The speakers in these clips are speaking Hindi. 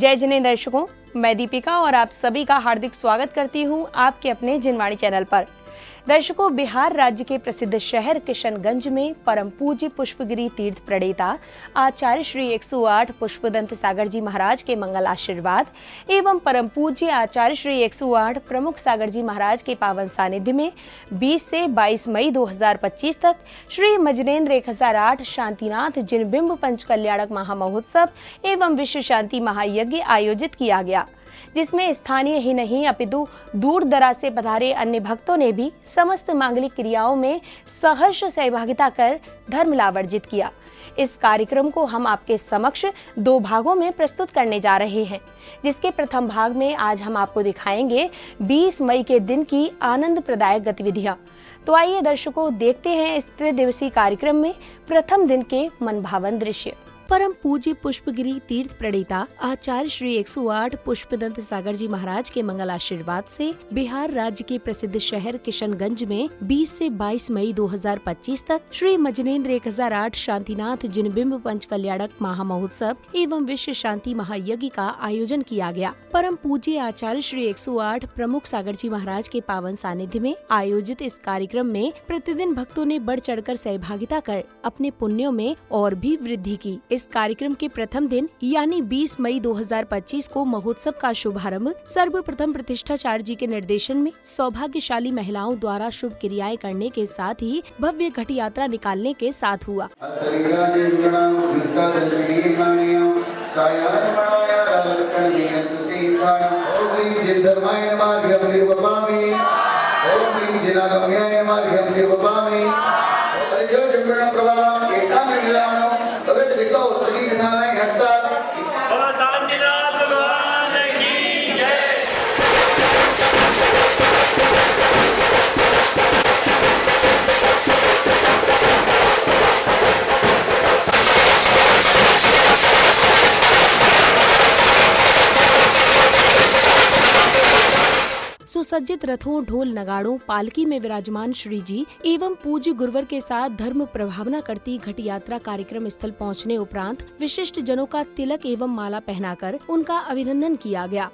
जय जिने दर्शकों, मैं दीपिका और आप सभी का हार्दिक स्वागत करती हूं आपके अपने जिनवाणी चैनल पर। दर्शकों, बिहार राज्य के प्रसिद्ध शहर किशनगंज में परम पूज्य पुष्पगिरी तीर्थ प्रणेता आचार्य श्री 108 पुष्पदंत सागर जी महाराज के मंगल आशीर्वाद एवं परम पूज्य आचार्य श्री 108 प्रमुख सागर जी महाराज के पावन सानिध्य में 20 से 22 मई 2025 तक श्री मजनेन्द्र 1008 शांतिनाथ जिनबिंब पंच कल्याणक महामहोत्सव एवं विश्व शांति महायज्ञ आयोजित किया गया, जिसमें स्थानीय ही नहीं अपितु दूर दराज से पधारे अन्य भक्तों ने भी समस्त मांगलिक क्रियाओं में सहर्ष सहभागिता कर धर्म लावर्जित किया। इस कार्यक्रम को हम आपके समक्ष 2 भागों में प्रस्तुत करने जा रहे हैं, जिसके प्रथम भाग में आज हम आपको दिखाएंगे 20 मई के दिन की आनंद प्रदायक गतिविधियां। तो आइए दर्शकों, देखते हैं इस त्रिदिवसीय कार्यक्रम में प्रथम दिन के मनभावन दृश्य। परम पूज्य पुष्पगिरी तीर्थ प्रणेता आचार्य श्री 108 पुष्पदंत सागर जी महाराज के मंगल आशीर्वाद से बिहार राज्य के प्रसिद्ध शहर किशनगंज में 20 से 22 मई 2025 तक श्री मजनेन्द्र 1008 शांतिनाथ जिनबिंब पंच कल्याणक महामहोत्सव एवं विश्व शांति महायज्ञ का आयोजन किया गया। परम पूज्य आचार्य श्री 108 प्रमुख सागर जी महाराज के पावन सानिध्य में आयोजित इस कार्यक्रम में प्रतिदिन भक्तों ने बढ़ चढ़कर सहभागिता कर अपने पुण्यों में और भी वृद्धि की। इस कार्यक्रम के प्रथम दिन यानी 20 मई 2025 को महोत्सव का शुभारंभ सर्वप्रथम प्रतिष्ठाचार्य जी के निर्देशन में सौभाग्यशाली महिलाओं द्वारा शुभ क्रियाएं करने के साथ ही भव्य घट यात्रा निकालने के साथ हुआ। सुसज्जित रथों, ढोल, नगाड़ों, पालकी में विराजमान श्री जी एवं पूज्य गुरुवर के साथ धर्म प्रभावना करती घट यात्रा कार्यक्रम स्थल पहुंचने उपरांत विशिष्ट जनों का तिलक एवं माला पहनाकर उनका अभिनंदन किया गया।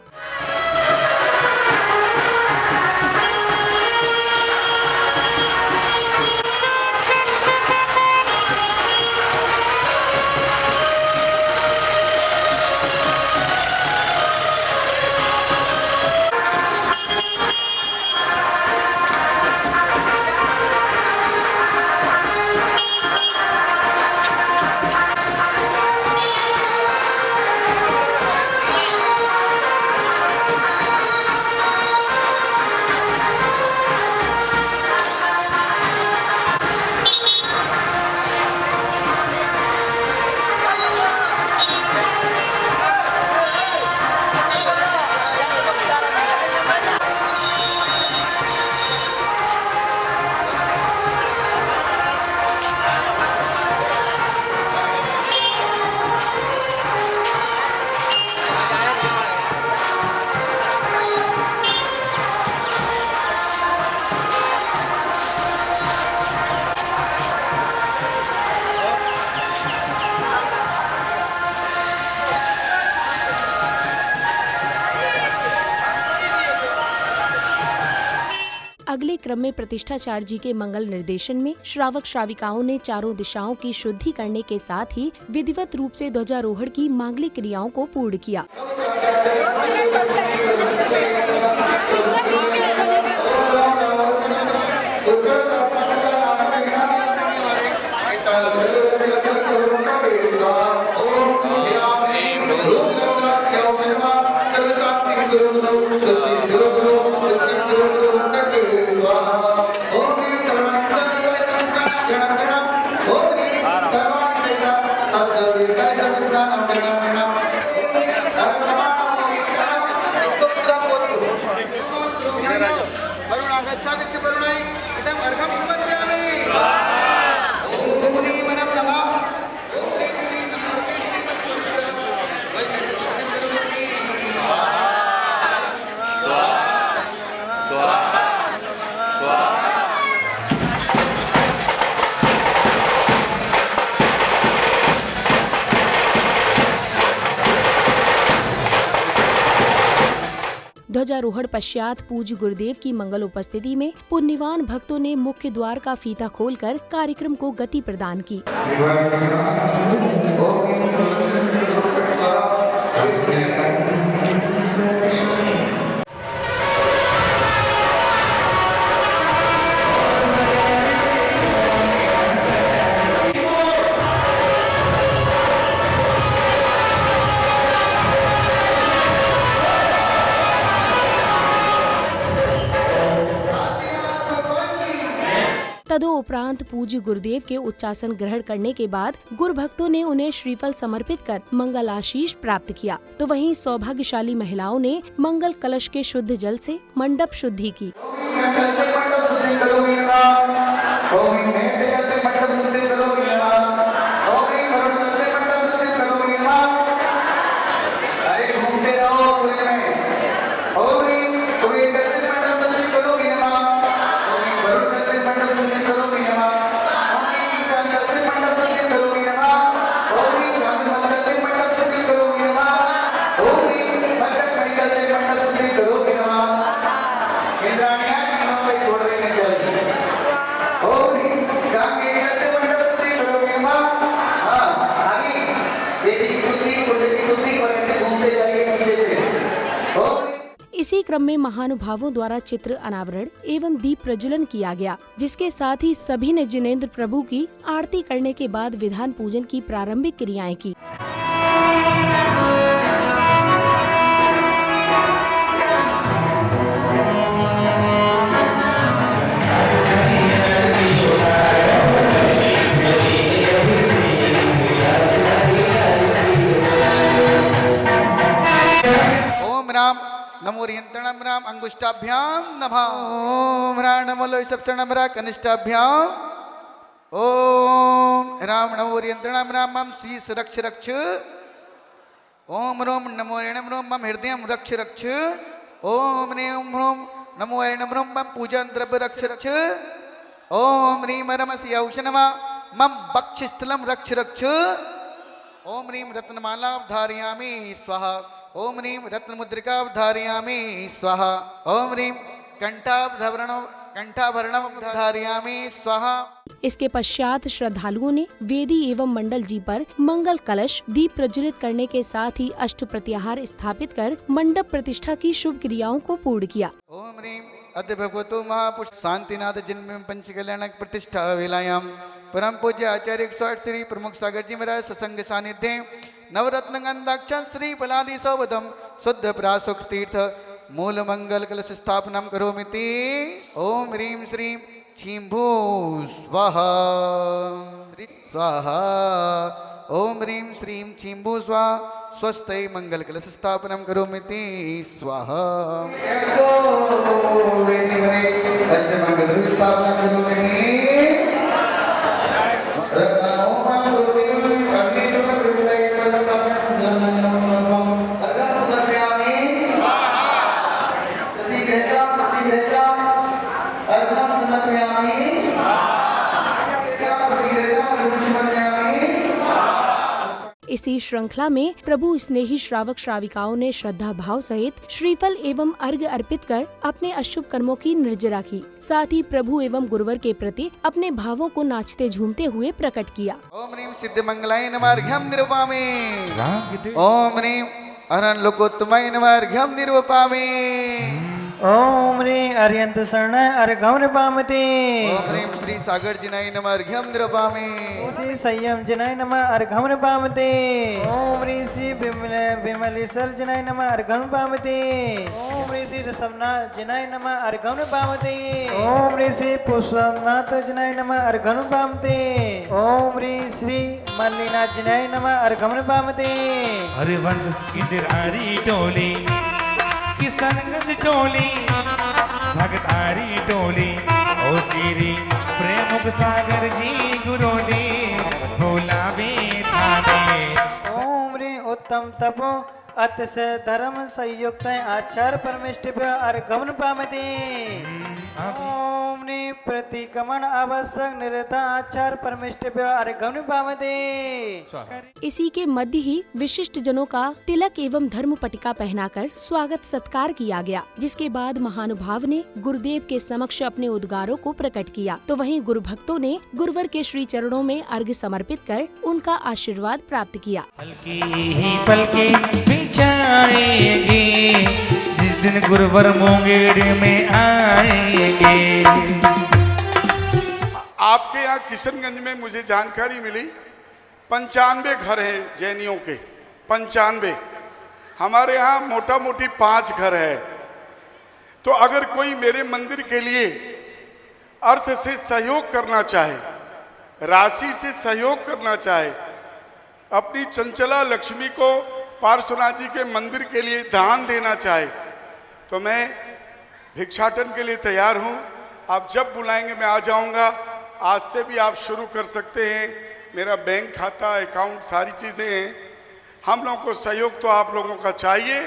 अगले क्रम में प्रतिष्ठाचार्य जी के मंगल निर्देशन में श्रावक श्राविकाओं ने चारों दिशाओं की शुद्धि करने के साथ ही विधिवत रूप से ध्वजारोहण की मांगलिक क्रियाओं को पूर्ण किया। ध्वजारोहण पश्चात पूज्य गुरुदेव की मंगल उपस्थिति में पुण्यवान भक्तों ने मुख्य द्वार का फीता खोलकर कार्यक्रम को गति प्रदान की। तदोपरांत पूज्य गुरुदेव के उच्चासन ग्रहण करने के बाद गुरु भक्तों ने उन्हें श्रीफल समर्पित कर मंगल आशीष प्राप्त किया। तो वहीं सौभाग्यशाली महिलाओं ने मंगल कलश के शुद्ध जल से मंडप शुद्धि की। इसी क्रम में महानुभावों द्वारा चित्र अनावरण एवं दीप प्रज्वलन किया गया, जिसके साथ ही सभी ने जिनेंद्र प्रभु की आरती करने के बाद विधान पूजन की प्रारंभिक क्रियाएं की। नमो रियंत्रणम राम अंगुष्टाभ्याम नमः ओम राम नमो लोहिसप्तणम रा कनिष्ठाभ्याम ओम राम नमो रियंत्रणम राम मम शीस रक्ष रक्ष ओम रोम नमो ऋणम रोम मम हृदयम रक्ष रक्ष ओम ह्रीम रोम नमो ऋणम रोम मम पूजन द्रव्य रक्ष रक्ष ओम ह्रीम रमसि औषनवा मम बक्षस्थलम रक्ष रक्ष ओम ह्रीम रत्नमाला धारयामि स्वाहा ओम ह्रीम रत्न मुद्रिका धारयामि स्वाहा ओम ह्रीम कंठाभरणम धारयामि स्वाहा। इसके पश्चात श्रद्धालुओं ने वेदी एवं मंडल जी पर मंगल कलश दीप प्रज्वलित करने के साथ ही अष्ट प्रत्याहार स्थापित कर मंडप प्रतिष्ठा की शुभ क्रियाओं को पूर्ण किया। ओम ह्रीम अद्य भगवतो महापुरुष शांतिनाथ जन्म पंच कल्याणक प्रतिष्ठा वेलायाम परम पूज्य आचार्य 108 श्री प्रमुख सागर जी महाराज सत्संग सानिध्य नवरत्न गंधाक्षर श्री फलादि सौवदम शुद्ध प्रासुक तीर्थ मूल मंगल कलश स्थापनम करोमिति ओम ह्रीम श्रीम छिंभू स्वाहा श्री स्वाहा ओम ह्रीम श्रीम छिंभू स्वाहा स्वस्ति मंगल कलश स्थापनम करोमिति स्वाहा इसी श्रृंखला में प्रभु स्नेही श्रावक श्राविकाओं ने श्रद्धा भाव सहित श्रीफल एवं अर्घ्य अर्पित कर अपने अशुभ कर्मों की निर्जरा की। साथ ही प्रभु एवं गुरुवर के प्रति अपने भावों को नाचते झूमते हुए प्रकट किया। ओम ह्रीम सिद्ध मंगलाय नमः अर्घ्यम निरूपामि ओम ह्रीम अरहं लोकोत्तमाय नमः अर्घ्यम निरूपामि ओम ह्रीं अर्यंत शरण अर्घम निपामते ओम ह्रीं श्री सागर जिनाय नमः अर्घ्यम निरूपामि श्री संयम जिनाय नमः अर्घम निपामते ओम ह्रीं श्री विमलेश्वर जिनाय नमः अर्घम निपामते ओम ह्रीं श्री रसमनाथ जिनाय नमः अर्घम निपामते ओम ह्रीं श्री पुष्पनाथ जिनाय नमः अर्घम निपामते ओम ह्रीं श्री मल्लीनाथ जिनाय नमः अर्घम निपामते हरिवंश सिद्धरारी टोली किशनगंज टोली भगतारी टोली ओ श्री प्रेमुख सागर जी गुरोदे भोलावे थाने ओम ह्रीं उत्तम तपो अतिशय धर्म संयुक्त आचार परमेष्टि अर्घम निपामते ओम ह्रीं प्रतिक्रमण आवश्यक निरता आचार परमिष्टभ्यो अर्घ्यं पावते। इसी के मध्य ही विशिष्ट जनों का तिलक एवं धर्म पटिका पहनाकर स्वागत सत्कार किया गया, जिसके बाद महानुभाव ने गुरुदेव के समक्ष अपने उद्गारों को प्रकट किया। तो वहीं गुरु भक्तों ने गुरुवर के श्री चरणों में अर्घ्य समर्पित कर उनका आशीर्वाद प्राप्त किया। पलकी ही पलकी बिछाएंगे जिस दिन गुरुवर मुंगेर में आएंगे। आपके यहाँ किशनगंज में मुझे जानकारी मिली 95 घर हैं जैनियों के, 95। हमारे यहाँ मोटा मोटी 5 घर है। तो अगर कोई मेरे मंदिर के लिए अर्थ से सहयोग करना चाहे, राशि से सहयोग करना चाहे, अपनी चंचला लक्ष्मी को पार्श्वनाथ जी के मंदिर के लिए दान देना चाहे, तो मैं भिक्षाटन के लिए तैयार हूँ। आप जब बुलाएंगे मैं आ जाऊँगा। आज से भी आप शुरू कर सकते हैं। मेरा बैंक खाता, अकाउंट, सारी चीज़ें हैं। हम लोगों को सहयोग तो आप लोगों का चाहिए।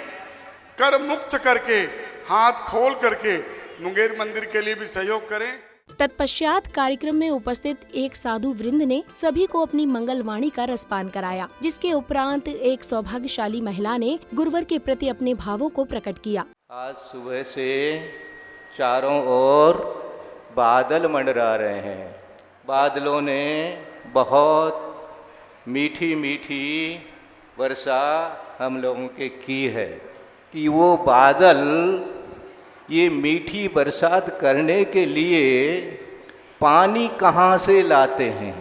कर मुक्त करके, हाथ खोल करके मुंगेर मंदिर के लिए भी सहयोग करें। तत्पश्चात कार्यक्रम में उपस्थित एक साधु वृंद ने सभी को अपनी मंगलवाणी का रसपान कराया, जिसके उपरांत एक सौभाग्यशाली महिला ने गुरुवर के प्रति अपने भावों को प्रकट किया। आज सुबह से चारों ओर बादल मंडरा रहे हैं। बादलों ने बहुत मीठी मीठी वर्षा हम लोगों के की है कि वो बादल ये मीठी बरसात करने के लिए पानी कहाँ से लाते हैं,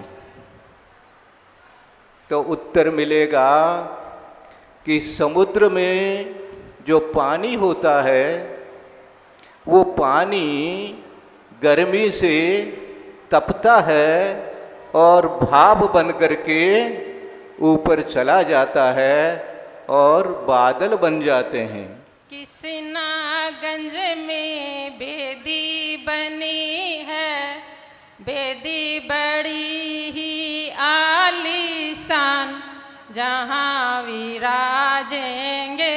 तो उत्तर मिलेगा कि समुद्र में जो पानी होता है वो पानी गर्मी से तपता है और भाप बन करके ऊपर चला जाता है और बादल बन जाते हैं। किशनगंज में बेदी बनी है, बेदी बड़ी ही आलीशान, जहाँ विराजेंगे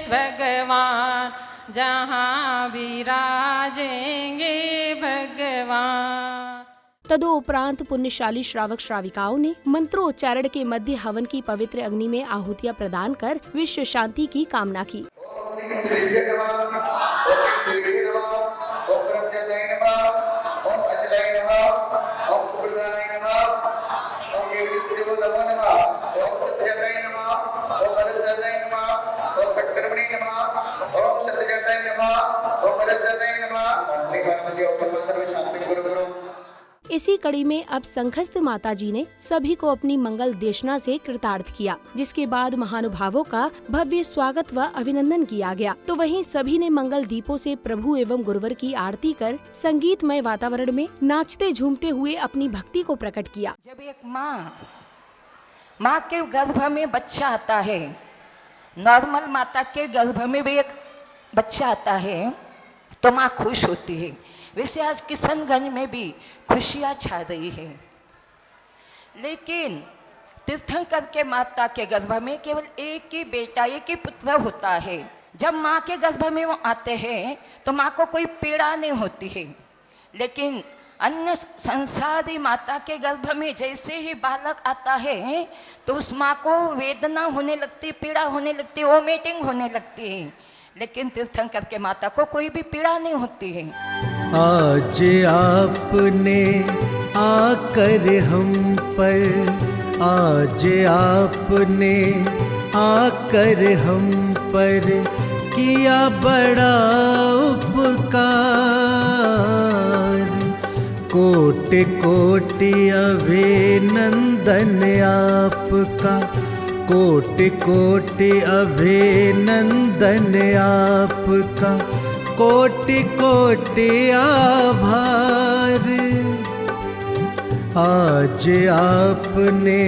भगवान, जहाँ विराजेंगे भगवान। तदोपरांत पुण्यशाली श्रावक श्राविकाओं ने मंत्रोच्चारण के मध्य हवन की पवित्र अग्नि में आहुतियां प्रदान कर विश्व शांति की कामना की। इसी कड़ी में अब संघस्थ माता जी ने सभी को अपनी मंगल देशना से कृतार्थ किया, जिसके बाद महानुभावों का भव्य स्वागत व अभिनंदन किया गया। तो वहीं सभी ने मंगल दीपों से प्रभु एवं गुरुवर की आरती कर संगीतमय वातावरण में नाचते झूमते हुए अपनी भक्ति को प्रकट किया। जब एक माँ के गर्भ में बच्चा आता है, नॉर्मल माता के गर्भ में भी एक बच्चा आता है, तो माँ खुश होती है। वैसे आज किशनगंज में भी खुशियाँ छा रही है। लेकिन तीर्थंकर के माता के गर्भ में केवल एक ही बेटा, एक ही पुत्र होता है। जब माँ के गर्भ में वो आते हैं तो माँ को कोई पीड़ा नहीं होती है। लेकिन अन्य संसारी माता के गर्भ में जैसे ही बालक आता है तो उस माँ को वेदना होने लगती, पीड़ा होने लगती, वोमिटिंग होने लगती है। लेकिन तीर्थंकर के माता को कोई भी पीड़ा नहीं होती है। आज आपने आकर हम पर, आज आपने आकर हम पर किया बड़ा उपकार। कोटि कोटि अभिनंदन आपका, कोटि कोटि अभिनंदन आपका, कोटि कोटि आभार। आज आपने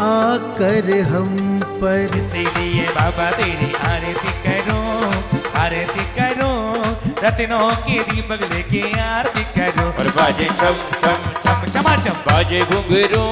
आकर हम पर, इसीलिए बाबा तेरी आरती करो, आरती करो, रत्नों के दीपक लेके आरती करो। और बाजे चम चम चम चमाचम, बाजे घुंघरू।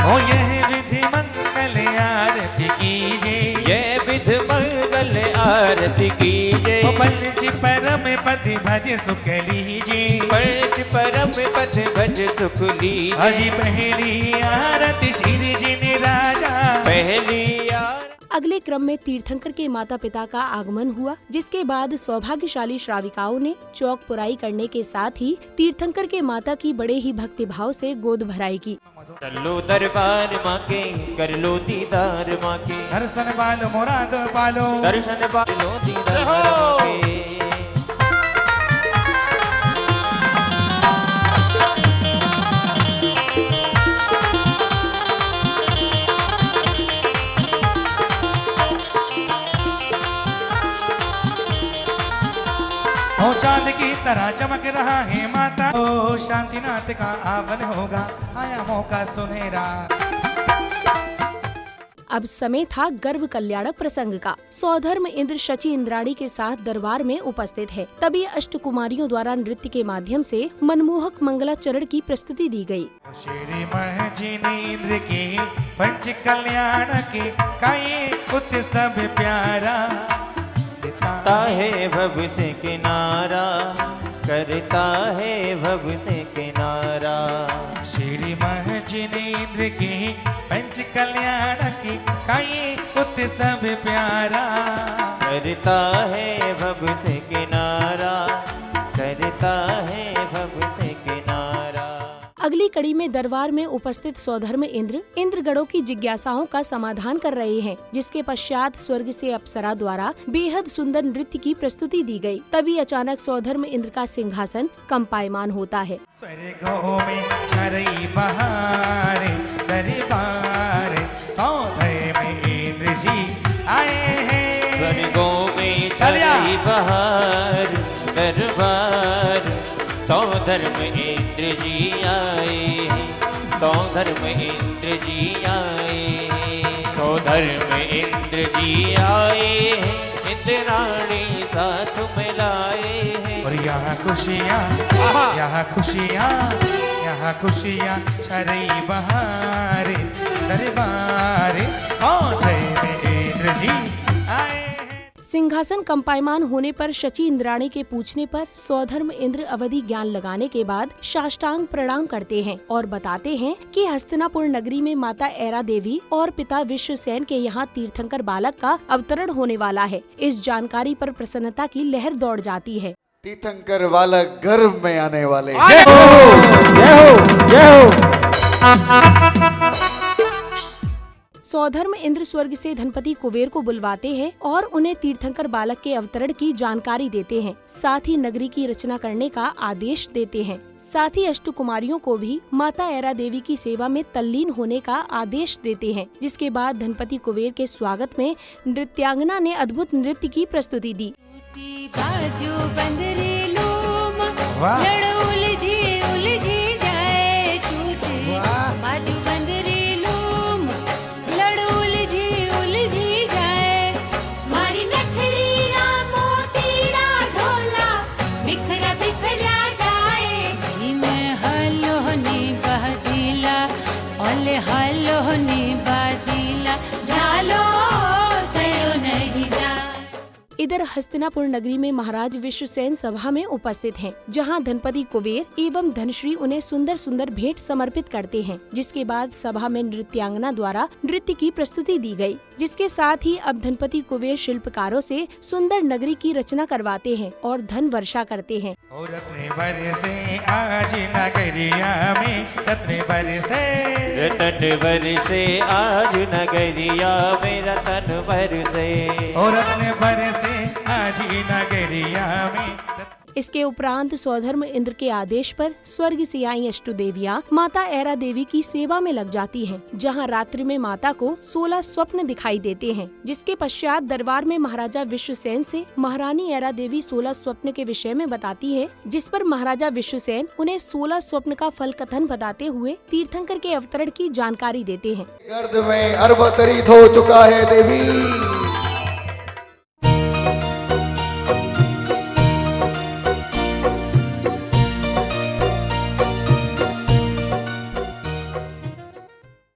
ओ यह विधि मंगल आरती कीजिए, ये विधि मंगल आरती कीजिए। बलजी परम पद भज सुख लीजे, पंच परम पद भज सुख लीजे। अजी पहली आरती श्री जिन राजा, पहली आरती। अगले क्रम में तीर्थंकर के माता पिता का आगमन हुआ, जिसके बाद सौभाग्यशाली श्राविकाओं ने चौक पुराई करने के साथ ही तीर्थंकर के माता की बड़े ही भक्तिभाव से गोद भराई की। चलो दरबार माँ के, कर लो दीदार माँ के, दर्शन पालो मुराद पालो, दर्शन पालो दीदार माँ के। ओ चांद की तरह चमक रहा है माता, ओ शांतिनाथ का आवन होगा, आया मौका सुनहरा। अब समय था गर्भ कल्याणक प्रसंग का। सौधर्म इंद्र शची इंद्राणी के साथ दरबार में उपस्थित है। तभी अष्टकुमारियों द्वारा नृत्य के माध्यम से मनमोहक मंगलाचरण की प्रस्तुति दी गई। श्री महजिनी इंद्र के पंच कल्याण के काये उत्सव प्यारा, करता है भव से किनारा, करता है भव से किनारा। श्री महजिनेन्द्र के पंच कल्याण की काये उत्सव प्यारा, करता है भव से किनारा, करता है भव से किनारा। अगली कड़ी में दरबार में उपस्थित सौधर्म इंद्रगणों की जिज्ञासाओं का समाधान कर रहे हैं, जिसके पश्चात स्वर्ग से अप्सरा द्वारा बेहद सुंदर नृत्य की प्रस्तुति दी गई। तभी अचानक सौधर्म इंद्र का सिंहासन कंपायमान होता है। स्वर्गों में छरई बहार दरबार, सौधर्म इंद्र जी आए हैं। स्वर्गों में छरई बहार दरबार, सौधर्म इंद्र जी आए, सौधर्म इंद्र जी आए, सौधर्म इंद्र जी आए, इंद्राणी साथ मिलाए हैं। और यहाँ खुशियाँ, यहाँ खुशियाँ, यहाँ खुशियाँ छरई बहार दरबार, सौधर्म इंद्र जी आए। सिंहासन कंपायमान होने पर शची इंद्राणी के पूछने पर सौधर्म इंद्र अवधि ज्ञान लगाने के बाद साष्टांग प्रणाम करते हैं और बताते हैं कि हस्तिनापुर नगरी में माता ऐरा देवी और पिता विश्वसेन के यहाँ तीर्थंकर बालक का अवतरण होने वाला है। इस जानकारी पर प्रसन्नता की लहर दौड़ जाती है। तीर्थंकर बालक गर्भ में आने वाले। जय हो, जय हो। सौधर्म इंद्र स्वर्ग से धनपति कुबेर को बुलवाते हैं और उन्हें तीर्थंकर बालक के अवतरण की जानकारी देते हैं। साथ ही नगरी की रचना करने का आदेश देते हैं। साथ ही अष्टकुमारियों को भी माता ऐरा देवी की सेवा में तल्लीन होने का आदेश देते हैं। जिसके बाद धनपति कुबेर के स्वागत में नृत्यांगना ने अद्भुत नृत्य की प्रस्तुति दी। इधर हस्तिनापुर नगरी में महाराज विश्वसेन सभा में उपस्थित हैं, जहां धनपति कुबेर एवं धनश्री उन्हें सुंदर सुंदर भेंट समर्पित करते हैं। जिसके बाद सभा में नृत्यांगना द्वारा नृत्य की प्रस्तुति दी गई। जिसके साथ ही अब धनपति कुबेर शिल्पकारों से सुंदर नगरी की रचना करवाते हैं और धन वर्षा करते हैं। और रत्न बरसे आज नगरिया में, रत्न बरसे, रतन बरसे आज नगरिया में, रतन बरसे, और रत्न बरसे आज नगरिया में। इसके उपरांत सौधर्म इंद्र के आदेश पर स्वर्ग से आई अष्टदेवियां माता ऐरा देवी की सेवा में लग जाती हैं, जहां रात्रि में माता को 16 स्वप्न दिखाई देते हैं। जिसके पश्चात दरबार में महाराजा विश्वसेन से महारानी ऐरा देवी 16 स्वप्न के विषय में बताती है, जिस पर महाराजा विश्वसेन उन्हें 16 स्वप्न का फल कथन बताते हुए तीर्थंकर के अवतरण की जानकारी देते हैं। गर्भ में अरबतरित हो चुका है देवी।